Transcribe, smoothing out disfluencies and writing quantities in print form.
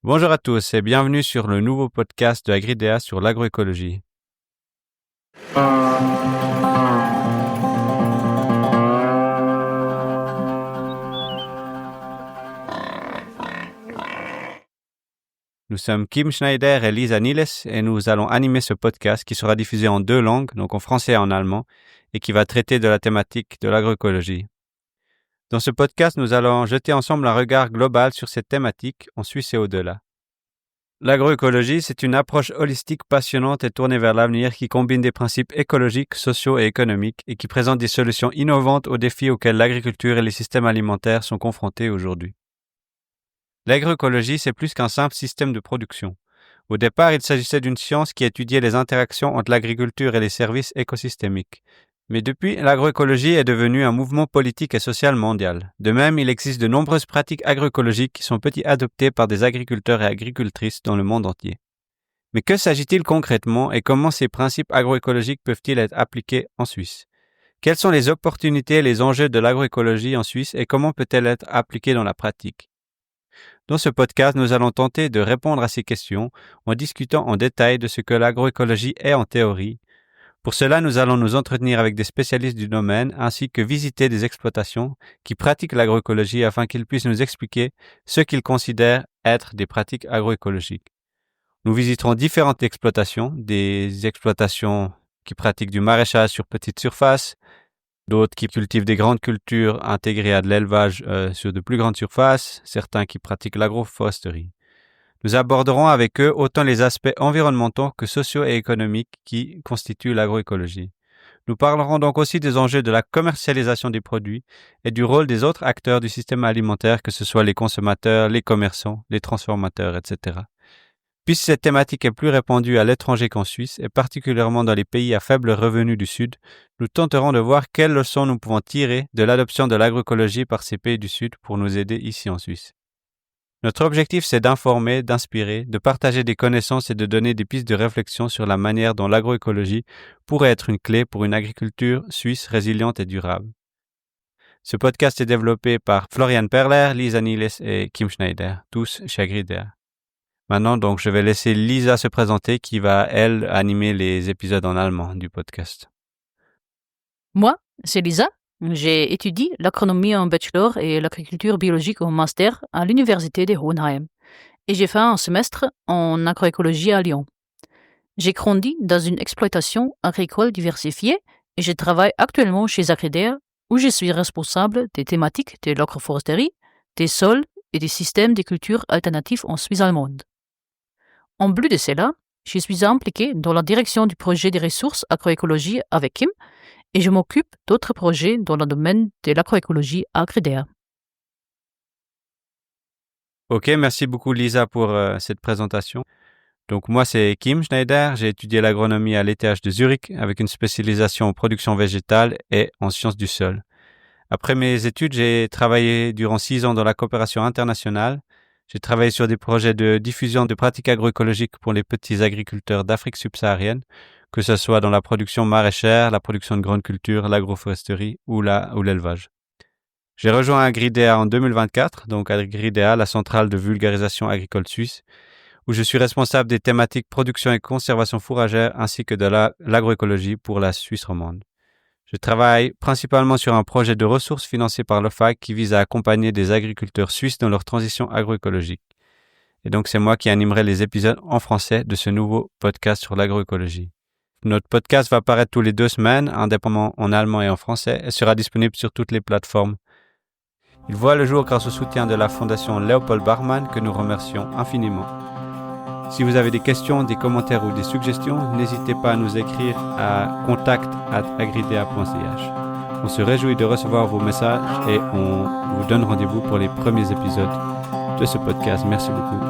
Bonjour à tous et bienvenue sur le nouveau podcast de Agridea sur l'agroécologie. Nous sommes Kim Schneider et Lisa Niles et nous allons animer ce podcast qui sera diffusé en 2 langues, donc en français et en allemand, et qui va traiter de la thématique de l'agroécologie. Dans ce podcast, nous allons jeter ensemble un regard global sur cette thématique en Suisse et au-delà. L'agroécologie, c'est une approche holistique passionnante et tournée vers l'avenir qui combine des principes écologiques, sociaux et économiques et qui présente des solutions innovantes aux défis auxquels l'agriculture et les systèmes alimentaires sont confrontés aujourd'hui. L'agroécologie, c'est plus qu'un simple système de production. Au départ, il s'agissait d'une science qui étudiait les interactions entre l'agriculture et les services écosystémiques. Mais depuis, l'agroécologie est devenue un mouvement politique et social mondial. De même, il existe de nombreuses pratiques agroécologiques qui sont adoptées par des agriculteurs et agricultrices dans le monde entier. Mais que s'agit-il concrètement et comment ces principes agroécologiques peuvent-ils être appliqués en Suisse ? Quelles sont les opportunités et les enjeux de l'agroécologie en Suisse et comment peut-elle être appliquée dans la pratique ? Dans ce podcast, nous allons tenter de répondre à ces questions en discutant en détail de ce que l'agroécologie est en théorie. Pour cela, nous allons nous entretenir avec des spécialistes du domaine ainsi que visiter des exploitations qui pratiquent l'agroécologie afin qu'ils puissent nous expliquer ce qu'ils considèrent être des pratiques agroécologiques. Nous visiterons différentes exploitations, des exploitations qui pratiquent du maraîchage sur petite surface, d'autres qui cultivent des grandes cultures intégrées à de l'élevage sur de plus grandes surfaces, certains qui pratiquent l'agroforesterie. Nous aborderons avec eux autant les aspects environnementaux que sociaux et économiques qui constituent l'agroécologie. Nous parlerons donc aussi des enjeux de la commercialisation des produits et du rôle des autres acteurs du système alimentaire, que ce soit les consommateurs, les commerçants, les transformateurs, etc. Puisque cette thématique est plus répandue à l'étranger qu'en Suisse, et particulièrement dans les pays à faible revenu du Sud, nous tenterons de voir quelles leçons nous pouvons tirer de l'adoption de l'agroécologie par ces pays du Sud pour nous aider ici en Suisse. Notre objectif, c'est d'informer, d'inspirer, de partager des connaissances et de donner des pistes de réflexion sur la manière dont l'agroécologie pourrait être une clé pour une agriculture suisse résiliente et durable. Ce podcast est développé par Florian Perler, Lisa Niles et Kim Schneider, tous chez Agridea. Maintenant, donc, je vais laisser Lisa se présenter qui va, elle, animer les épisodes en allemand du podcast. Moi, c'est Lisa. J'ai étudié l'agronomie en bachelor et l'agriculture biologique en master à l'université de Hohenheim. Et j'ai fait un semestre en agroécologie à Lyon. J'ai grandi dans une exploitation agricole diversifiée et je travaille actuellement chez Agridea où je suis responsable des thématiques de l'agroforesterie, des sols et des systèmes de cultures alternatifs en Suisse allemande. En plus de cela, je suis impliquée dans la direction du projet des ressources agroécologie avec Kim et je m'occupe d'autres projets dans le domaine de l'agroécologie à Agridea. Ok, merci beaucoup Lisa pour cette présentation. Donc moi c'est Kim Schneider, j'ai étudié l'agronomie à l'ETH de Zurich avec une spécialisation en production végétale et en sciences du sol. Après mes études, j'ai travaillé durant 6 ans dans la coopération internationale. J'ai travaillé sur des projets de diffusion de pratiques agroécologiques pour les petits agriculteurs d'Afrique subsaharienne, que ce soit dans la production maraîchère, la production de grandes cultures, l'agroforesterie ou l'élevage. J'ai rejoint Agridea en 2024, donc Agridea, la centrale de vulgarisation agricole suisse, où je suis responsable des thématiques production et conservation fourragère ainsi que de l'agroécologie pour la Suisse romande. Je travaille principalement sur un projet de ressources financé par l'OFAC qui vise à accompagner des agriculteurs suisses dans leur transition agroécologique. Et donc c'est moi qui animerai les épisodes en français de ce nouveau podcast sur l'agroécologie. Notre podcast va paraître tous les 2 semaines, indépendamment en allemand et en français, et sera disponible sur toutes les plateformes. Il voit le jour grâce au soutien de la Fondation Léopold Bachmann que nous remercions infiniment. Si vous avez des questions, des commentaires ou des suggestions, n'hésitez pas à nous écrire à contact@agridea.ch. On se réjouit de recevoir vos messages et on vous donne rendez-vous pour les premiers épisodes de ce podcast. Merci beaucoup.